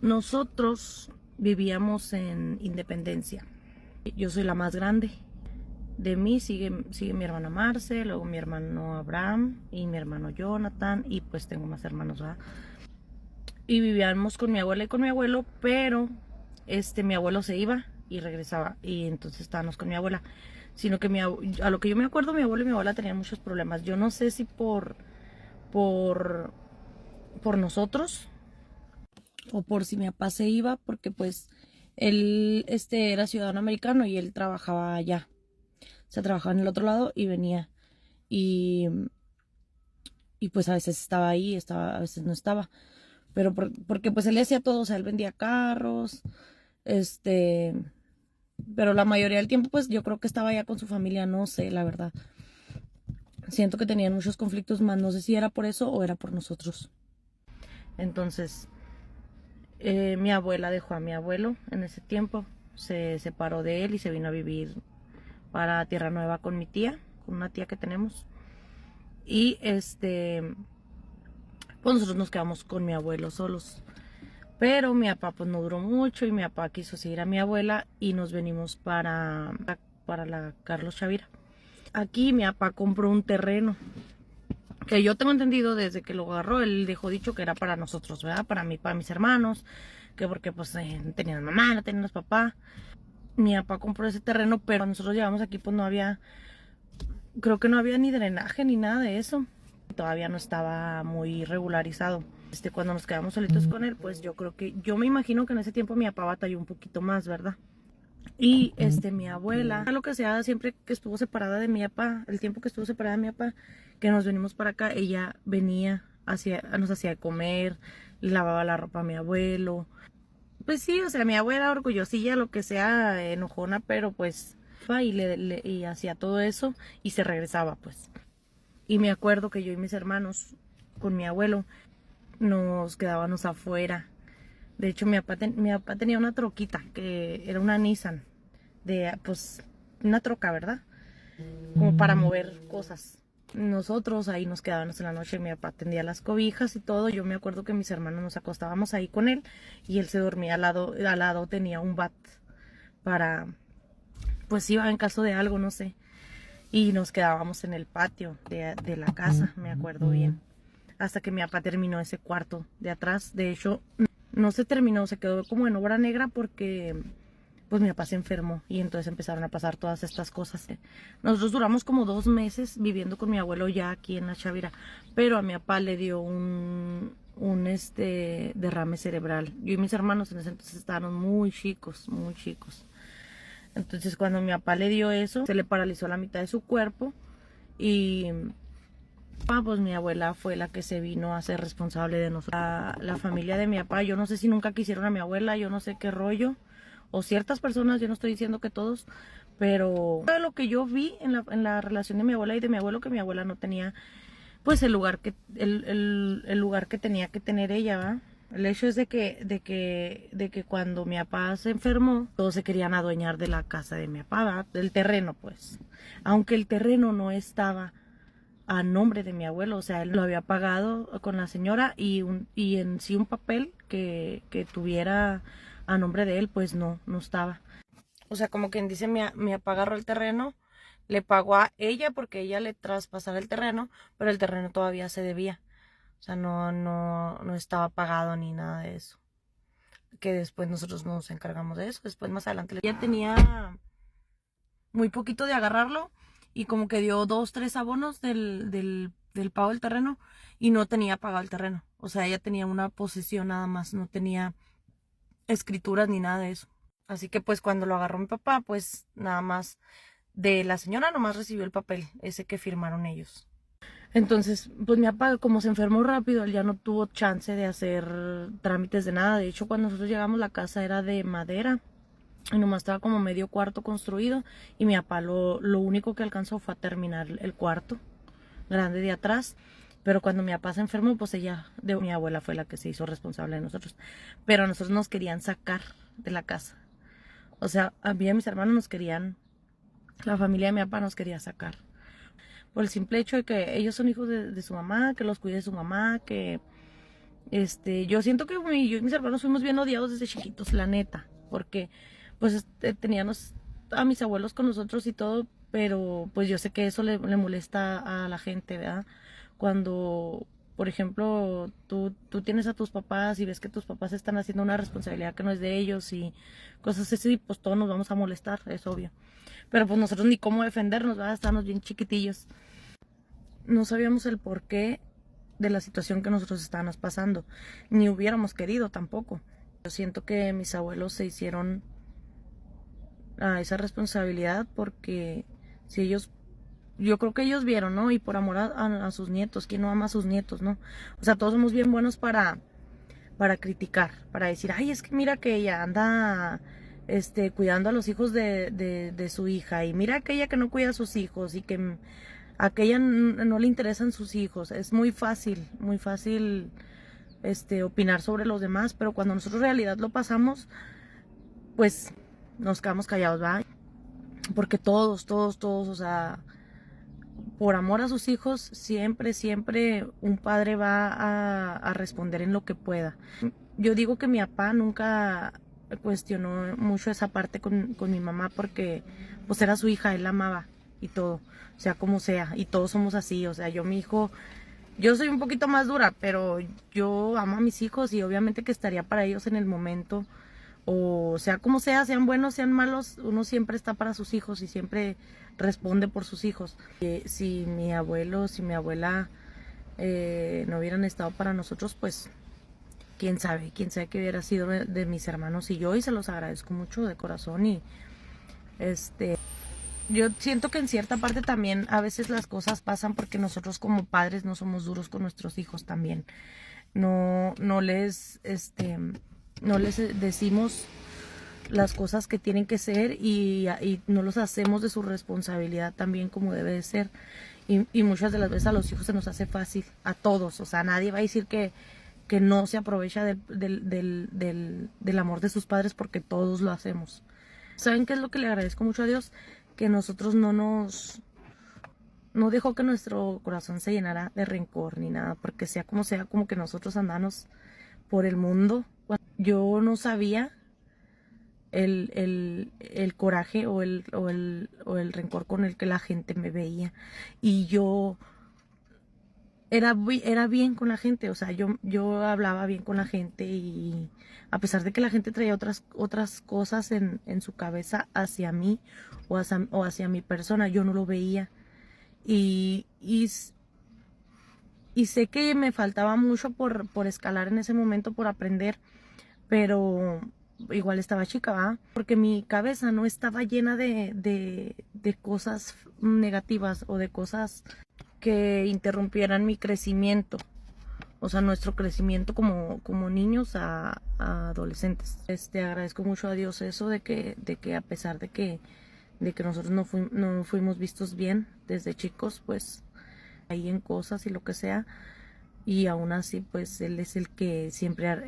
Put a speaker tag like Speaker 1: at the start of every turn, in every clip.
Speaker 1: Nosotros vivíamos en Independencia. Yo soy la más grande. De mí sigue mi hermana Marce, luego mi hermano Abraham y mi hermano Jonathan, y pues tengo más hermanos, ¿verdad? Y vivíamos con mi abuela y con mi abuelo, pero mi abuelo se iba y regresaba, y entonces estábamos con mi abuela. Sino que a lo que yo me acuerdo, mi abuelo y mi abuela tenían muchos problemas. Yo no sé si por nosotros o por si mi papá se iba, porque pues él era ciudadano americano y él trabajaba allá. O sea, trabajaba en el otro lado y venía. Y, y pues a veces estaba ahí, a veces no estaba. Pero porque pues él hacía todo, o sea, él vendía carros, pero la mayoría del tiempo pues yo creo que estaba allá con su familia, no sé, la verdad. Siento que tenían muchos conflictos más, no sé si era por eso o era por nosotros. Entonces, mi abuela dejó a mi abuelo en ese tiempo, se separó de él y se vino a vivir para Tierra Nueva con mi tía, con una tía que tenemos. Y pues nosotros nos quedamos con mi abuelo solos. Pero mi papá pues no duró mucho y mi papá quiso seguir a mi abuela y nos venimos para la Carlos Chavira. Aquí mi papá compró un terreno que yo tengo entendido desde que lo agarró, él dejó dicho que era para nosotros, ¿verdad? Para mí, para mis hermanos, que porque pues no tenían mamá, no tenían papá. Mi papá compró ese terreno, pero cuando nosotros llegamos aquí pues no había, creo que no había ni drenaje ni nada de eso. Todavía no estaba muy regularizado. Cuando nos quedamos solitos con él, pues yo me imagino que en ese tiempo mi papá batalló un poquito más, ¿verdad? Y mi abuela, lo que sea, siempre que estuvo separada de mi papá, el tiempo que estuvo separada de mi papá, que nos venimos para acá, ella venía, nos hacía de comer, lavaba la ropa a mi abuelo. Pues sí, o sea, mi abuela orgullosilla, lo que sea, enojona, pero pues iba y hacía todo eso y se regresaba, pues. Y me acuerdo que yo y mis hermanos, con mi abuelo, nos quedábamos afuera. De hecho, mi papá tenía una troquita que era una Nissan, pues, una troca, ¿verdad? Como para mover cosas. Nosotros ahí nos quedábamos en la noche, mi papá tendía las cobijas y todo. Yo me acuerdo que mis hermanos nos acostábamos ahí con él y él se dormía al lado tenía un bat para, pues iba en caso de algo, no sé. Y nos quedábamos en el patio de la casa, me acuerdo bien. Hasta que mi papá terminó ese cuarto de atrás. De hecho, no se terminó, se quedó como en obra negra porque pues mi papá se enfermó y entonces empezaron a pasar todas estas cosas. Nosotros duramos como 2 meses viviendo con mi abuelo ya aquí en la Chavira, pero a mi papá le dio un derrame cerebral. Yo y mis hermanos en ese entonces estábamos muy chicos, muy chicos. Entonces cuando mi papá le dio eso, se le paralizó la mitad de su cuerpo y pues mi abuela fue la que se vino a ser responsable de nosotros. La familia de mi papá, yo no sé si nunca quisieron a mi abuela, yo no sé qué rollo, o ciertas personas, yo no estoy diciendo que todos, pero lo que yo vi en la relación de mi abuela y de mi abuelo, que mi abuela no tenía pues el lugar el lugar que tenía que tener ella, ¿va? El hecho es de que cuando mi papá se enfermó, todos se querían adueñar de la casa de mi papá, ¿va? Del terreno, pues. Aunque el terreno no estaba a nombre de mi abuelo, o sea, él lo había pagado con la señora y en sí un papel que tuviera a nombre de él, pues no estaba. O sea, como quien dice, mi papá agarró el terreno, le pagó a ella porque ella le traspasara el terreno, pero el terreno todavía se debía. O sea, no estaba pagado ni nada de eso. Que después nosotros nos encargamos de eso. Después más adelante ella tenía muy poquito de agarrarlo y como que dio 2, 3 abonos del pago del terreno y no tenía pagado el terreno. O sea, ella tenía una posesión nada más, no tenía escrituras ni nada de eso. Así que pues cuando lo agarró mi papá, pues nada más de la señora nomás recibió el papel, ese que firmaron ellos. Entonces, pues mi papá como se enfermó rápido, él ya no tuvo chance de hacer trámites de nada. De hecho, cuando nosotros llegamos la casa era de madera y nomás estaba como medio cuarto construido y mi papá lo único que alcanzó fue a terminar el cuarto grande de atrás. Pero cuando mi papá se enfermó, pues mi abuela fue la que se hizo responsable de nosotros. Pero a nosotros nos querían sacar de la casa. O sea, a mí y a mis hermanos nos querían, la familia de mi papá nos quería sacar. Por el simple hecho de que ellos son hijos de su mamá, que los cuide su mamá, que Yo siento que yo y mis hermanos fuimos bien odiados desde chiquitos, la neta, porque pues teníamos a mis abuelos con nosotros y todo, pero pues yo sé que eso le molesta a la gente, ¿verdad? Cuando, por ejemplo, tú tienes a tus papás y ves que tus papás están haciendo una responsabilidad que no es de ellos y cosas así, pues todos nos vamos a molestar, es obvio. Pero pues nosotros ni cómo defendernos, ¿verdad? Estábamos bien chiquitillos. No sabíamos el porqué de la situación que nosotros estábamos pasando, ni hubiéramos querido tampoco. Yo siento que mis abuelos se hicieron a esa responsabilidad porque si ellos, yo creo que ellos vieron, ¿no? Y por amor a sus nietos, ¿quién no ama a sus nietos, no? O sea, todos somos bien buenos para criticar, para decir, ay, es que mira que ella anda cuidando a los hijos de su hija, y mira aquella que no cuida a sus hijos, y que a aquella no le interesan sus hijos. Es muy fácil opinar sobre los demás, pero cuando nosotros en realidad lo pasamos, pues nos quedamos callados, ¿va? Porque todos, o sea, por amor a sus hijos, siempre un padre va a responder en lo que pueda. Yo digo que mi papá nunca cuestionó mucho esa parte con mi mamá porque pues era su hija, él la amaba y todo, sea como sea, y todos somos así, o sea, mi hijo, yo soy un poquito más dura, pero yo amo a mis hijos y obviamente que estaría para ellos en el momento, o sea como sea, sean buenos, sean malos, uno siempre está para sus hijos y siempre responde por sus hijos. Si mi abuelo, si mi abuela no hubieran estado para nosotros, pues quién sabe qué hubiera sido de mis hermanos y yo, y se los agradezco mucho de corazón. Y yo siento que en cierta parte también a veces las cosas pasan porque nosotros como padres no somos duros con nuestros hijos también. No les decimos las cosas que tienen que ser, y no los hacemos de su responsabilidad también como debe de ser. Y muchas de las veces a los hijos se nos hace fácil, a todos, o sea, nadie va a decir que no se aprovecha del amor de sus padres, porque todos lo hacemos. ¿Saben qué es lo que le agradezco mucho a Dios? Que nosotros no dejó que nuestro corazón se llenara de rencor ni nada, porque sea, como que nosotros andamos por el mundo. Yo no sabía el coraje o el rencor con el que la gente me veía, y yo era bien con la gente, o sea, yo hablaba bien con la gente, y a pesar de que la gente traía otras cosas en su cabeza hacia mí o hacia mi persona, yo no lo veía. Y sé que me faltaba mucho por escalar en ese momento, por aprender, pero igual estaba chica, ¿va? Porque mi cabeza no estaba llena de cosas negativas o de cosas que interrumpieran mi crecimiento, o sea, nuestro crecimiento como niños a adolescentes. Agradezco mucho a Dios eso de que a pesar de que nosotros no fuimos vistos bien desde chicos, pues ahí en cosas y lo que sea, y aún así pues Él es el que siempre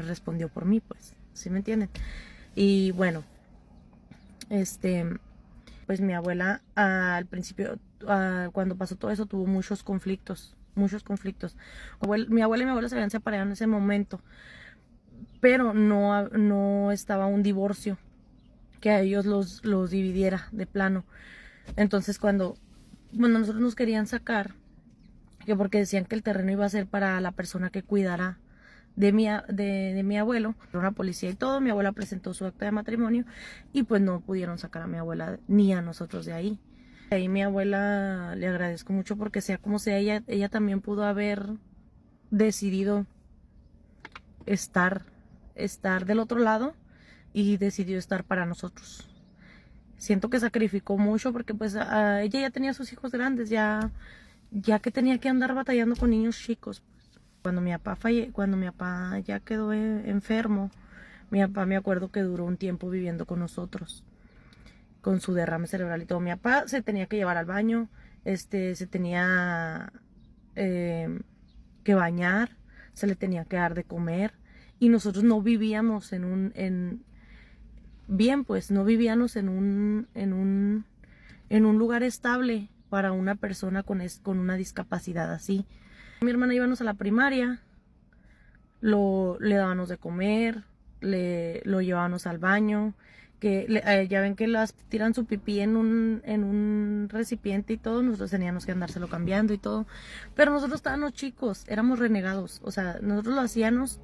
Speaker 1: respondió por mí, pues, ¿sí me entienden? Y bueno, pues mi abuela al principio, cuando pasó todo eso, tuvo muchos conflictos. Mi abuela y mi abuelo se habían separado en ese momento, pero no estaba un divorcio que a ellos los dividiera de plano. Entonces cuando nosotros nos querían sacar, que porque decían que el terreno iba a ser para la persona que cuidara de mi abuelo, una policía y todo, mi abuela presentó su acta de matrimonio y pues no pudieron sacar a mi abuela ni a nosotros de ahí. Ahí mi abuela le agradezco mucho porque sea como sea, ella también pudo haber decidido estar del otro lado, y decidió estar para nosotros. Siento que sacrificó mucho porque pues ella ya tenía sus hijos grandes, ya que tenía que andar batallando con niños chicos. Cuando mi papá ya quedó enfermo, mi papá, me acuerdo que duró un tiempo viviendo con nosotros, con su derrame cerebral y todo. Mi papá se tenía que llevar al baño, se tenía que bañar, se le tenía que dar de comer, y nosotros no vivíamos bien, pues no vivíamos en un lugar estable para una persona con una discapacidad así. Mi hermana íbamos a la primaria, le dábamos de comer, lo llevábamos al baño, ya ven que las tiran su pipí en un recipiente y todo, nosotros teníamos que andárselo cambiando y todo, pero nosotros estábamos chicos, éramos renegados, o sea, nosotros lo hacíamos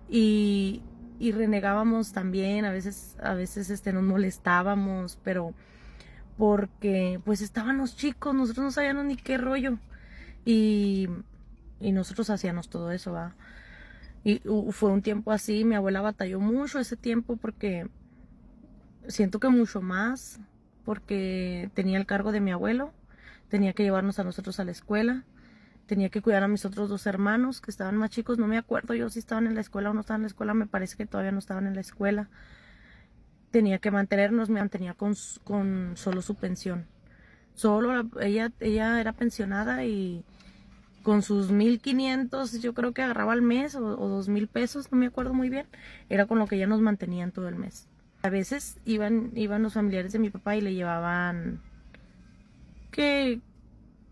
Speaker 1: y renegábamos también, a veces nos molestábamos, pero porque pues estábamos chicos, nosotros no sabíamos ni qué rollo, y, y nosotros hacíamos todo eso, ¿va? Y fue un tiempo así, mi abuela batalló mucho ese tiempo porque siento que mucho más, porque tenía el cargo de mi abuelo, tenía que llevarnos a nosotros a la escuela, tenía que cuidar a mis otros 2 hermanos que estaban más chicos, no me acuerdo yo si estaban en la escuela o no estaban en la escuela, me parece que todavía no estaban en la escuela. Tenía que mantenernos, me mantenía con solo su pensión. Ella era pensionada y con sus 1,500 yo creo que agarraba al mes o 2,000 pesos, no me acuerdo muy bien, era con lo que ella nos mantenían todo el mes. A veces iban los familiares de mi papá y le llevaban que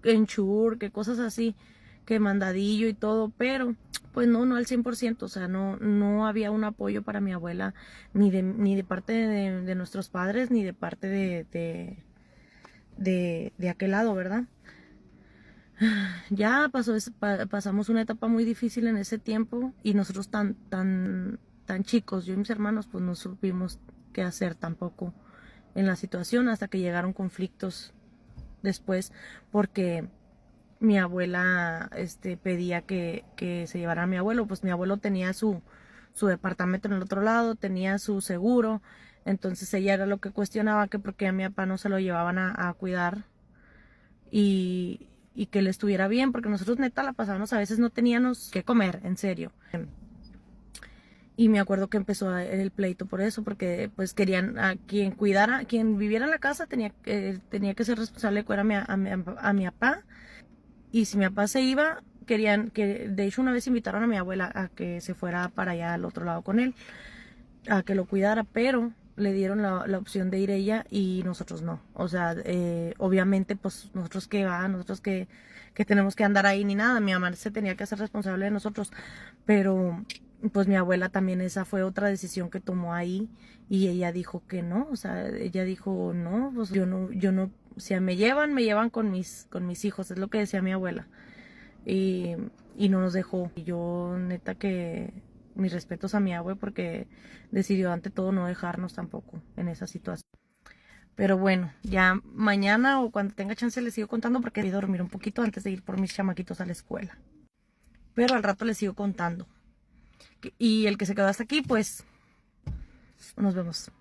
Speaker 1: enchur, que cosas así, que mandadillo y todo, pero pues no al 100%, o sea, no había un apoyo para mi abuela, ni de parte de nuestros padres, ni de parte de aquel lado, ¿verdad? Ya pasamos una etapa muy difícil en ese tiempo y nosotros tan chicos, yo y mis hermanos, pues no supimos qué hacer tampoco en la situación hasta que llegaron conflictos después, porque mi abuela pedía que se llevara a mi abuelo, pues mi abuelo tenía su departamento en el otro lado, tenía su seguro, entonces ella era lo que cuestionaba, que porque a mi papá no se lo llevaban a cuidar y que le estuviera bien, porque nosotros neta la pasábamos, a veces no teníamos qué comer, en serio. Y me acuerdo que empezó el pleito por eso, porque pues querían a quien cuidara, quien viviera en la casa tenía que ser responsable de cuidar a mi papá. Y si mi papá se iba, querían que, de hecho una vez invitaron a mi abuela a que se fuera para allá al otro lado con él, a que lo cuidara, pero le dieron la opción de ir ella y nosotros no. O sea, obviamente pues nosotros que tenemos que andar ahí ni nada, mi mamá se tenía que hacer responsable de nosotros, pero pues mi abuela también, esa fue otra decisión que tomó ahí y ella dijo que no, o sea, ella dijo no, pues yo no, si me llevan con mis hijos, es lo que decía mi abuela, y, y no nos dejó. Y yo neta que mis respetos a mi abue porque decidió ante todo no dejarnos tampoco en esa situación. Pero bueno, ya mañana o cuando tenga chance les sigo contando porque voy a dormir un poquito antes de ir por mis chamaquitos a la escuela. Pero al rato les sigo contando. Y el que se quedó hasta aquí, pues nos vemos.